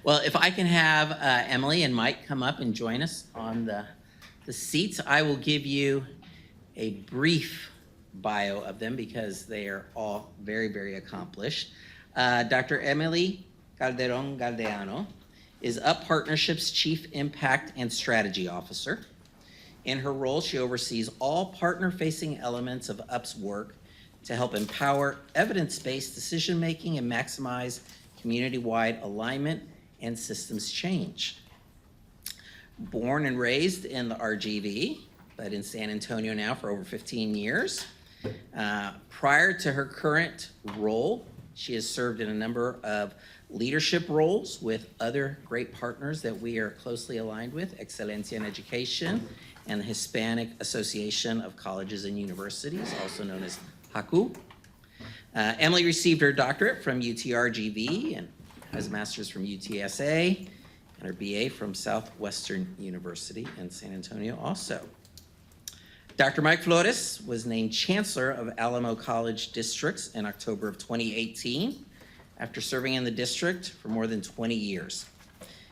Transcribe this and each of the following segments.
Well, if I can have Emily and Mike come up and join us on the seats, I will give you a brief bio of them because they are all very, very accomplished. Dr. Emily Calderon-Galdeano is UP Partnership's Chief Impact and Strategy Officer. In her role, she oversees all partner-facing elements of UP's work to help empower evidence-based decision-making and maximize community-wide alignment and systems change. Born and raised in the RGV, but in San Antonio now for over 15 years. Prior to her current role, she has served in a number of leadership roles with other great partners that we are closely aligned with, Excelencia in Education and the Hispanic Association of Colleges and Universities, also known as HACU. Emily received her doctorate from UTRGV and has a master's from UTSA and her BA from Southwestern University in San Antonio also. Dr. Mike Flores was named Chancellor of Alamo College Districts in October of 2018 after serving in the district for more than 20 years.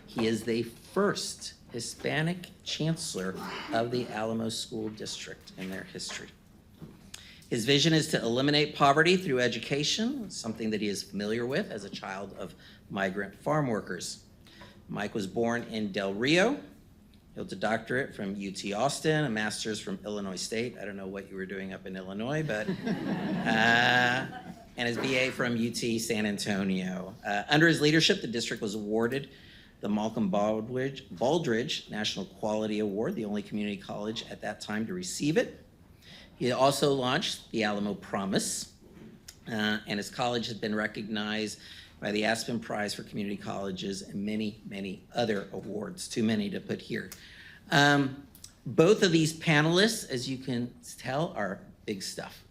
He is the first Hispanic Chancellor of the Alamo School District in their history. His vision is to eliminate poverty through education, something that he is familiar with as a child of migrant farm workers. Mike was born in Del Rio. He holds a doctorate from UT Austin, a master's from Illinois State. I don't know what you were doing up in Illinois, but, and his BA from UT San Antonio. Under his leadership, the district was awarded the Malcolm Baldrige National Quality Award, the only community college at that time to receive it. He also launched the Alamo Promise, and his college has been recognized by the Aspen Prize for Community Colleges and many, many other awards, too many to put here. Both of these panelists, as you can tell, are big stuff.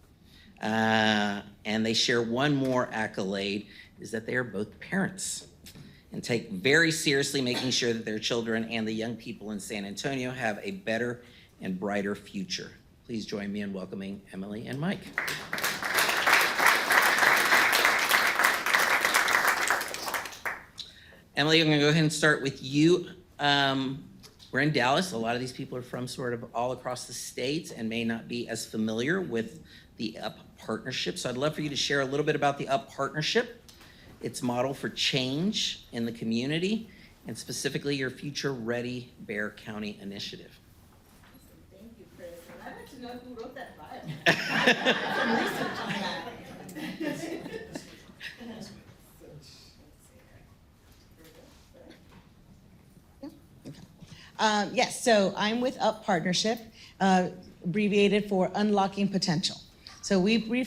And they share one more accolade, is that they are both parents and take very seriously making sure that their children and the young people in San Antonio have a better and brighter future. Please join me in welcoming Emily and Mike. Emily, I'm going to go ahead and start with you. We're in Dallas. A lot of these people are from sort of all across the state and may not be as familiar with the UP Partnership. So I'd love for you to share a little bit about the UP Partnership, its model for change in the community, and specifically your Future Ready Bexar County initiative. Thank you, Chris. And I'd like to know who wrote that bio. Some research on that. Yes, so I'm with UP Partnership, abbreviated for Unlocking Potential. So we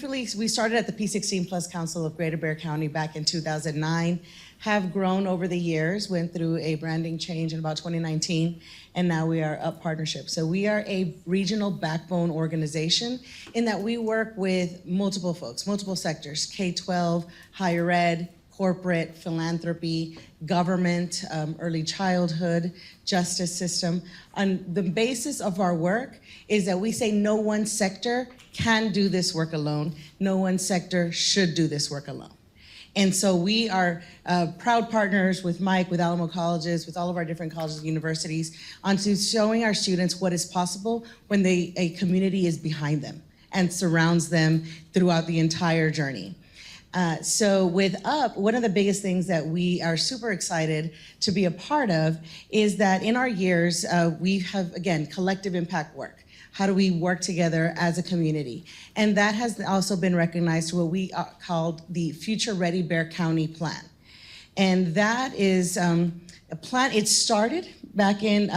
started at the P16 Plus Council of Greater Bexar County back in 2009, have grown over the years, went through a branding change in about 2019, and now we are UP Partnership. So we are a regional backbone organization in that we work with multiple folks, multiple sectors, K-12, higher ed, corporate, philanthropy, government, early childhood, justice system. On the basis of our work is that we say no one sector can do this work alone. No one sector should do this work alone. And so we are proud partners with Mike, with Alamo Colleges, with all of our different colleges and universities, onto showing our students what is possible when a community is behind them and surrounds them throughout the entire journey. So with UP, one of the biggest things that we are super excited to be a part of is that in our years, we have, again, collective impact work. How do we work together as a community? And that has also been recognized through what we called the Future Ready Bexar County Plan. And that is a plan, it started back in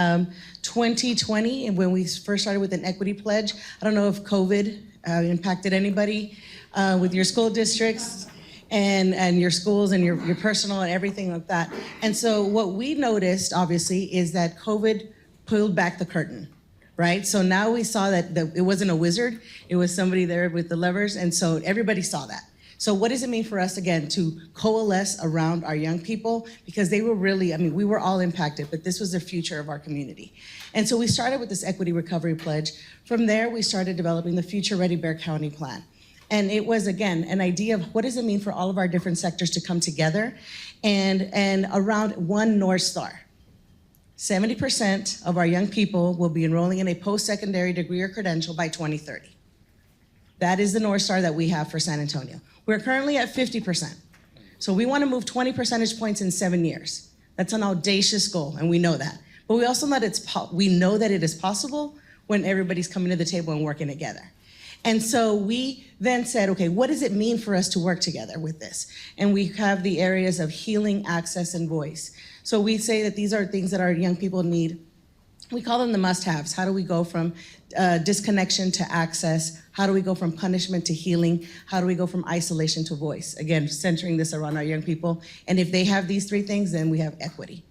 2020 and when we first started with an equity pledge. I don't know if COVID impacted anybody with your school districts and your schools and your personal and everything like that. And so what we noticed, obviously, is that COVID pulled back the curtain, right? So now we saw that it wasn't a wizard, it was somebody there with the levers, and so everybody saw that. So what does it mean for us, again, to coalesce around our young people? Because they were really, I mean, we were all impacted, but this was the future of our community. And so we started with this Equity Recovery Pledge. From there, we started developing the Future Ready Bexar County Plan. And it was, again, an idea of what does it mean for all of our different sectors to come together and around one North Star. 70% of our young people will be enrolling in a post-secondary degree or credential by 2030. That is the North Star that we have for San Antonio. We're currently at 50%. So we want to move 20 percentage points in 7 years. That's an audacious goal, and we know that. But we also know that we know that it is possible when everybody's coming to the table and working together. And so we then said, okay, what does it mean for us to work together with this? And we have the areas of healing, access, and voice. So we say that these are things that our young people need. We call them the must-haves. How do we go from disconnection to access? How do we go from punishment to healing? How do we go from isolation to voice? Again, centering this around our young people. And if they have these three things, then we have equity.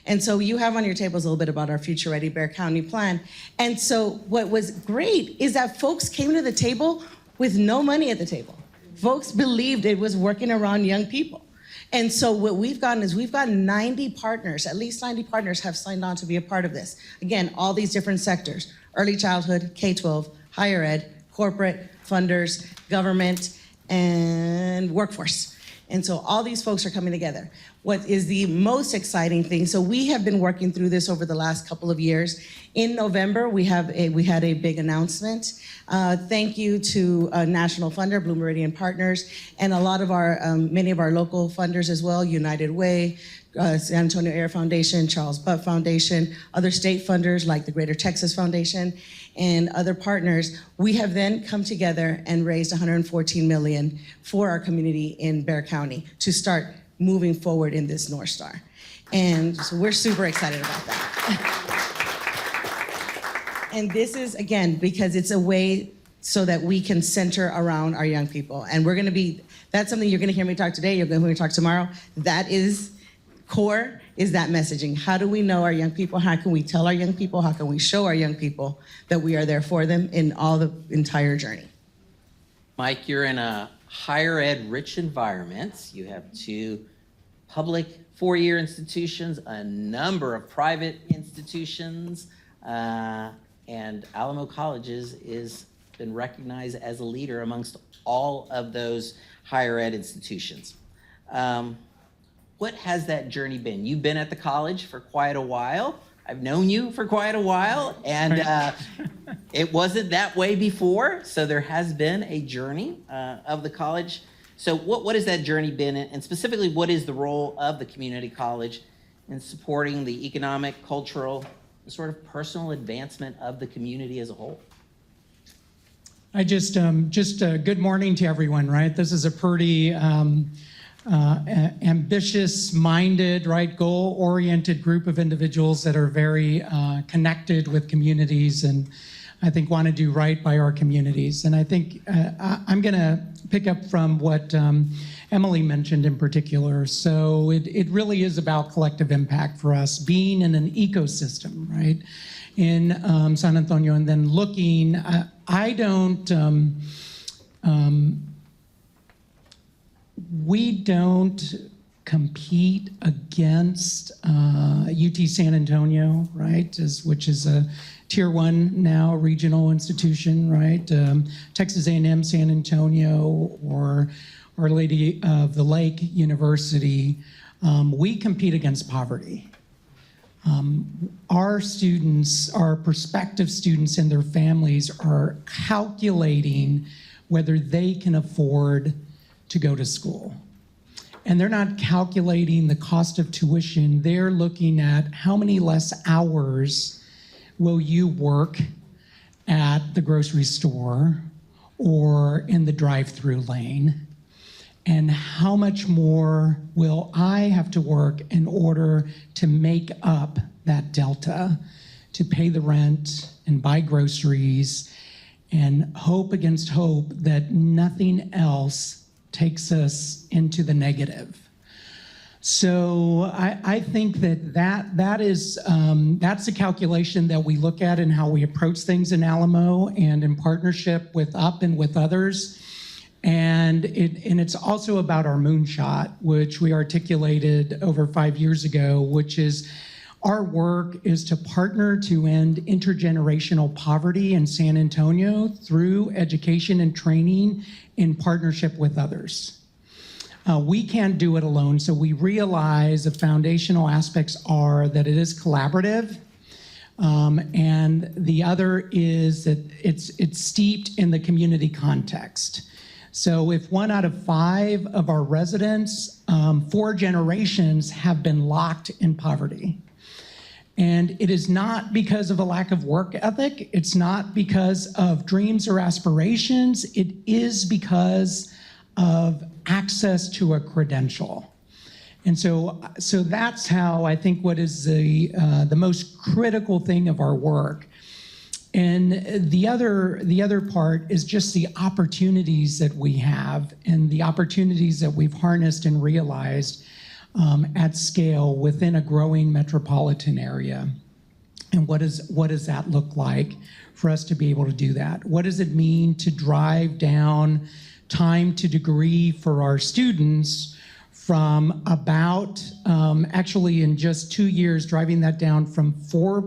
And so you have on your tables a little bit about our Future Ready Bexar County plan. And so what was great is that folks came to the table with no money at the table. Folks believed it was working around young people. And so what we've gotten is we've got 90 partners, at least 90 partners have signed on to be a part of this. Again, all these different sectors, early childhood, K-12, higher ed, corporate, funders, government, and workforce. And so all these folks are coming together. What is the most exciting thing, so we have been working through this over the last couple of years. In November, we had a big announcement. Thank you to National Funder, Blue Meridian Partners, and a lot of our, many of our local funders as well, United Way, San Antonio Air Foundation, Charles Butt Foundation, other state funders like the Greater Texas Foundation, and other partners. We have then come together and raised $114 million for our community in Bexar County to start moving forward in this North Star. And so we're super excited about that. And this is, again, because it's a way so that we can center around our young people. And we're gonna be, that's something you're gonna hear me talk today, you're gonna hear me talk tomorrow. That is core, is that messaging. How do we know our young people? How can we tell our young people? How can we show our young people that we are there for them in all the entire journey? Mike, you're in a higher ed rich environment. You have 2 public four-year institutions, a number of private institutions, and Alamo Colleges is been recognized as a leader amongst all of those higher ed institutions. What has that journey been? You've been at the college for quite a while. I've known you for quite a while, and it wasn't that way before, so there has been a journey of the college. So what has that journey been, and specifically, what is the role of the community college in supporting the economic, cultural, sort of personal advancement of the community as a whole? I just good morning to everyone, right? This is a pretty ambitious-minded, right, goal-oriented group of individuals that are very connected with communities and I think want to do right by our communities. And I think I'm going to pick up from what Emily mentioned in particular. So it really is about collective impact for us, being in an ecosystem, right, in San Antonio, and then looking, we don't compete against UT San Antonio, right, which is a Tier 1 now regional institution, right? Texas A&M San Antonio or Our Lady of the Lake University. We compete against poverty. Our students, our prospective students and their families are calculating whether they can afford to go to school. And they're not calculating the cost of tuition. They're looking at how many less hours will you work at the grocery store or in the drive-through lane? And how much more will I have to work in order to make up that delta, to pay the rent and buy groceries and hope against hope that nothing else takes us into the negative? So I think that is that's a calculation that we look at in how we approach things in Alamo and in partnership with UP and with others. And it's also about our moonshot, which we articulated over 5 years ago, which is Our work is to partner to end intergenerational poverty in San Antonio through education and training in partnership with others. We can't do it alone, so we realize the foundational aspects are that it is collaborative, and the other is that it's steeped in the community context. So if 1 out of 5 of our residents, 4 generations have been locked in poverty. And it is not because of a lack of work ethic. It's not because of dreams or aspirations. It is because of access to a credential. And so that's how I think what is the most critical thing of our work. And the other part is just the opportunities that we have and the opportunities that we've harnessed and realized at scale within a growing metropolitan area. And what does that look like for us to be able to do that? What does it mean to drive down time to degree for our students from about, actually in just 2 years, driving that down from 4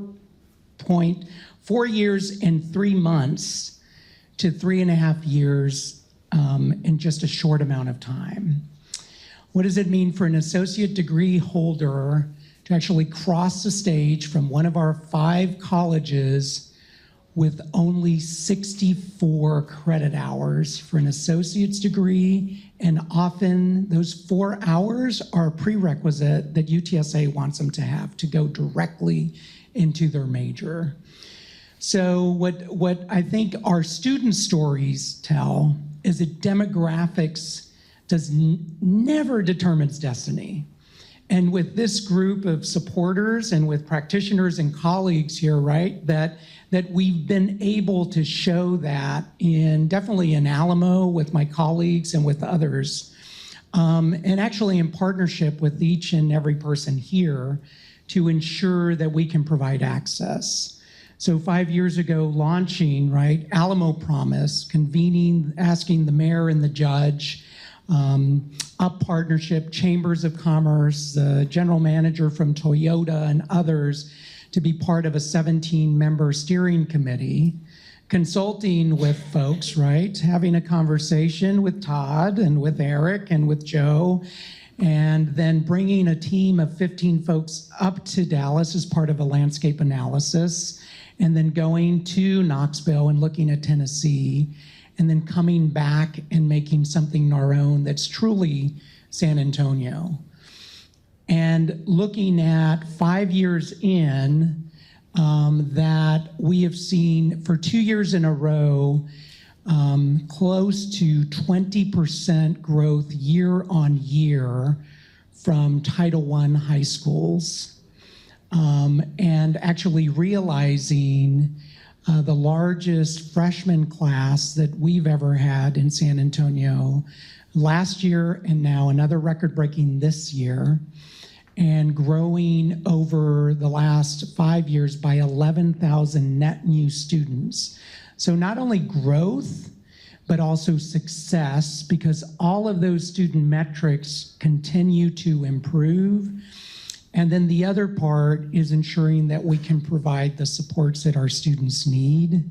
years and 3 months to 3.5 years in just a short amount of time? What does it mean for an associate degree holder to actually cross the stage from one of our 5 colleges with only 64 credit hours for an associate's degree? And often those 4 hours are a prerequisite that UTSA wants them to have to go directly into their major. So what I think our student stories tell is that demographics never determines destiny. And with this group of supporters and with practitioners and colleagues here, right, that we've been able to show that definitely in Alamo with my colleagues and with others, and actually in partnership with each and every person here to ensure that we can provide access. So 5 years ago, launching, right, Alamo Promise, convening, asking the mayor and the judge, Up Partnership, Chambers of Commerce, the general manager from Toyota and others to be part of a 17-member steering committee, consulting with folks, right, having a conversation with Todd and with Eric and with Joe, and then bringing a team of 15 folks up to Dallas as part of a landscape analysis, and then going to Knoxville and looking at Tennessee, and then coming back and making something our own that's truly San Antonio. And looking at 5 years in, that we have seen for 2 years in a row, close to 20% growth year on year from Title I high schools. And actually realizing the largest freshman class that we've ever had in San Antonio last year, and now another record-breaking this year, and growing over the last 5 years by 11,000 net new students. So not only growth, but also success, because all of those student metrics continue to improve. And then the other part is ensuring that we can provide the supports that our students need,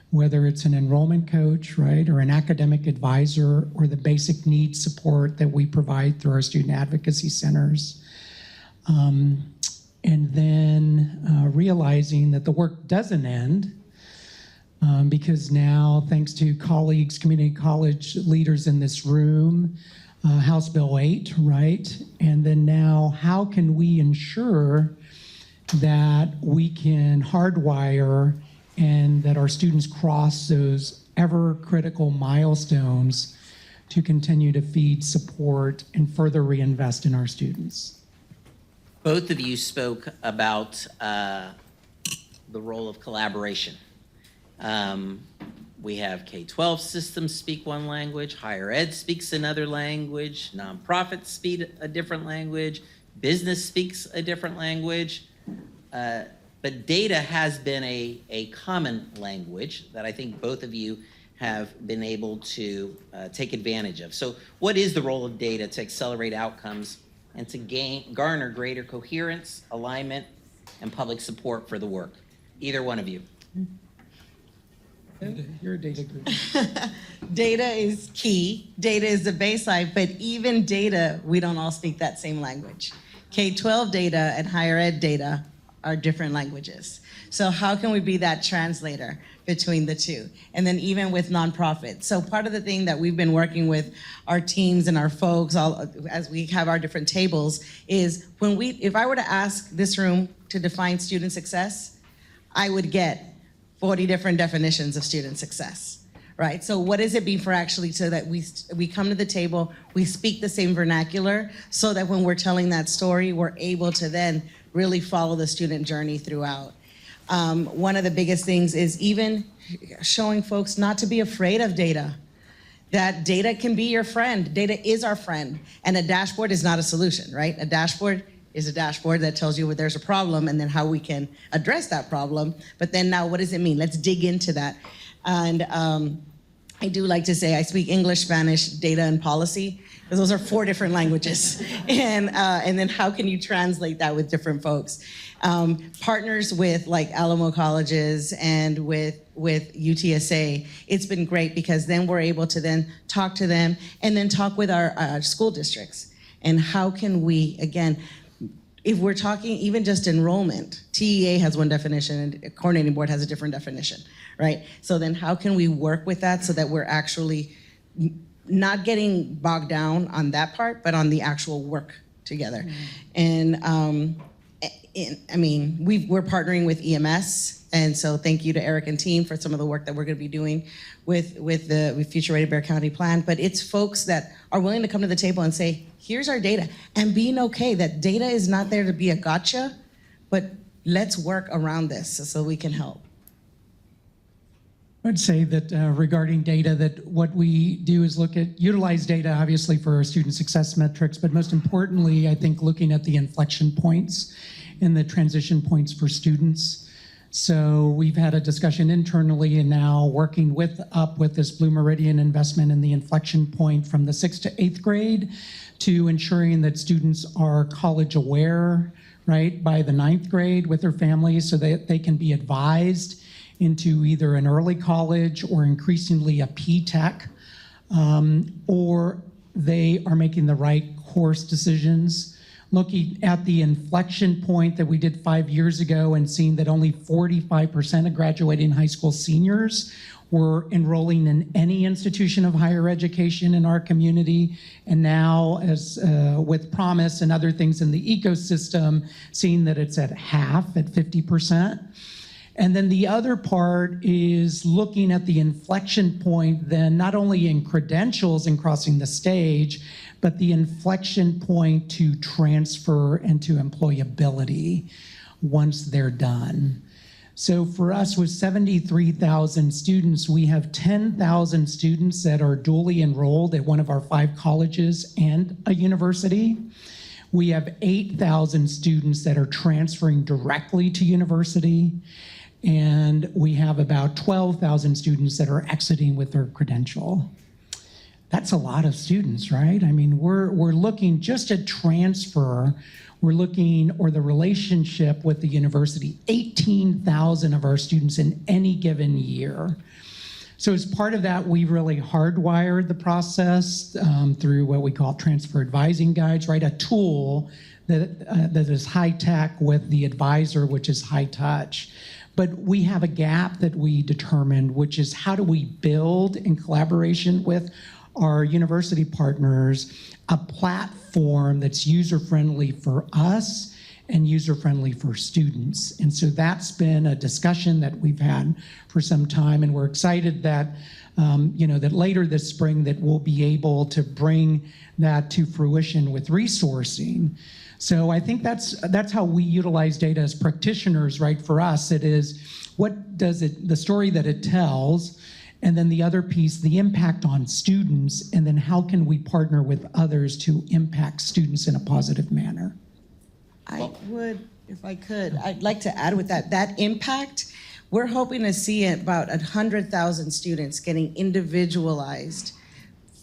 whether it's an enrollment coach, right, or an academic advisor, or the basic needs support that we provide through our student advocacy centers. And then realizing that the work doesn't end, because now, thanks to colleagues, community college leaders in this room, House Bill 8, right? And then now, how can we ensure that we can hardwire and that our students cross those ever critical milestones to continue to feed, support, and further reinvest in our students? Both of you spoke about the role of collaboration. We have K-12 systems speak one language, higher ed speaks another language, nonprofits speak a different language, business speaks a different language. But data has been a common language that I think both of you have been able to take advantage of. So what is the role of data to accelerate outcomes and to garner greater coherence, alignment, and public support for the work. Either one of you. You're a data group. Data is key. Data is the baseline, but even data, we don't all speak that same language. K-12 data and higher ed data are different languages. So how can we be that translator between the two? And then even with nonprofits. So part of the thing that we've been working with our teams and our folks, as we have our different tables, is if I were to ask this room to define student success, I would get 40 different definitions of student success, right? So what does it mean for actually so that we come to the table, we speak the same vernacular, so that when we're telling that story, we're able to then really follow the student journey throughout. One of the biggest things is even showing folks not to be afraid of data, that data can be your friend. Data is our friend, and a dashboard is not a solution, right? A dashboard is a dashboard that tells you where there's a problem and then how we can address that problem. But then now, what does it mean? Let's dig into that. And I do like to say I speak English, Spanish, data, and policy, because those are 4 different languages. And then how can you translate that with different folks? Partners with like Alamo colleges and with UTSA, it's been great because then we're able to then talk to them and then talk with our school districts. And how can we, again, if we're talking even just enrollment, TEA has one definition and a coordinating board has a different definition, right? So then how can we work with that so that we're actually not getting bogged down on that part, but on the actual work together? Mm-hmm. And we're partnering with EMS, and so thank you to Eric and team for some of the work that we're going to be doing with Future Ready Bear County Plan. But it's folks that are willing to come to the table and say, here's our data, and being okay that data is not there to be a gotcha, but let's work around this so we can help. I'd say that regarding data, that what we do is utilize data obviously for our student success metrics, but most importantly, I think looking at the inflection points and the transition points for students. So we've had a discussion internally and now working with this Blue Meridian investment in the inflection point from the 6th to 8th grade to ensuring that students are college aware, right, by the 9th grade with their families so that they can be advised into either an early college or increasingly a P-Tech, or they are making the right course decisions. Looking at the inflection point that we did 5 years ago and seeing that only 45% of graduating high school seniors were enrolling in any institution of higher education in our community. And now, as with Promise and other things in the ecosystem, seeing that it's at half, at 50%. And then the other part is looking at the inflection point then not only in credentials and crossing the stage, but the inflection point to transfer and to employability once they're done. So for us, with 73,000 students, we have 10,000 students that are dually enrolled at one of our 5 colleges and a university. We have 8,000 students that are transferring directly to university. And we have about 12,000 students that are exiting with their credential. That's a lot of students, right? I mean, we're looking just at transfer, we're looking, or the relationship with the university, 18,000 of our students in any given year. So as part of that, we really hardwired the process through what we call transfer advising guides, right? A tool that is high tech with the advisor, which is high touch. But we have a gap that we determined, which is how do we build in collaboration with our university partners a platform that's user-friendly for us and user-friendly for students. And so that's been a discussion that we've had for some time, and we're excited that that later this spring that we'll be able to bring that to fruition with resourcing. So I think that's how we utilize data as practitioners, right? For us, it is the story that it tells, and then the other piece, the impact on students, and then how can we partner with others to impact students in a positive manner? I would, if I could, I'd like to add with that impact, we're hoping to see about 100,000 students getting individualized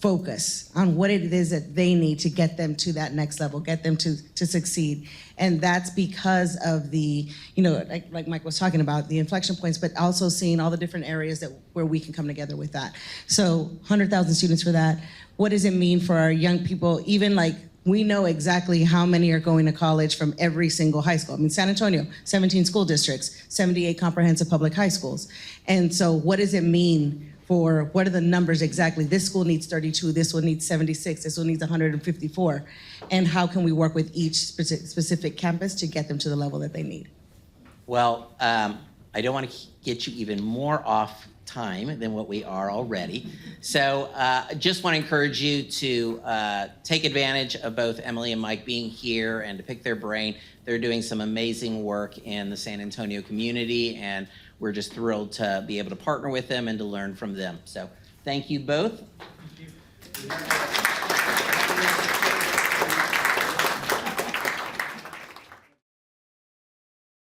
focus on what it is that they need to get them to that next level, get them to succeed. And that's because of the, like Mike was talking about, the inflection points, but also seeing all the different areas where we can come together with that. So 100,000 students for that. What does it mean for our young people? Even like, we know exactly how many are going to college from every single high school. I mean, San Antonio, 17 school districts, 78 comprehensive public high schools. And so what does it mean for, what are the numbers exactly? This school needs 32, this one needs 76, this one needs 154. And how can we work with each specific campus to get them to the level that they need? Well, I don't want to get you even more off time than what we are already. So just want to encourage you to take advantage of both Emily and Mike being here and to pick their brain. They're doing some amazing work in the San Antonio community, and we're just thrilled to be able to partner with them and to learn from them. So thank you both. Thank you.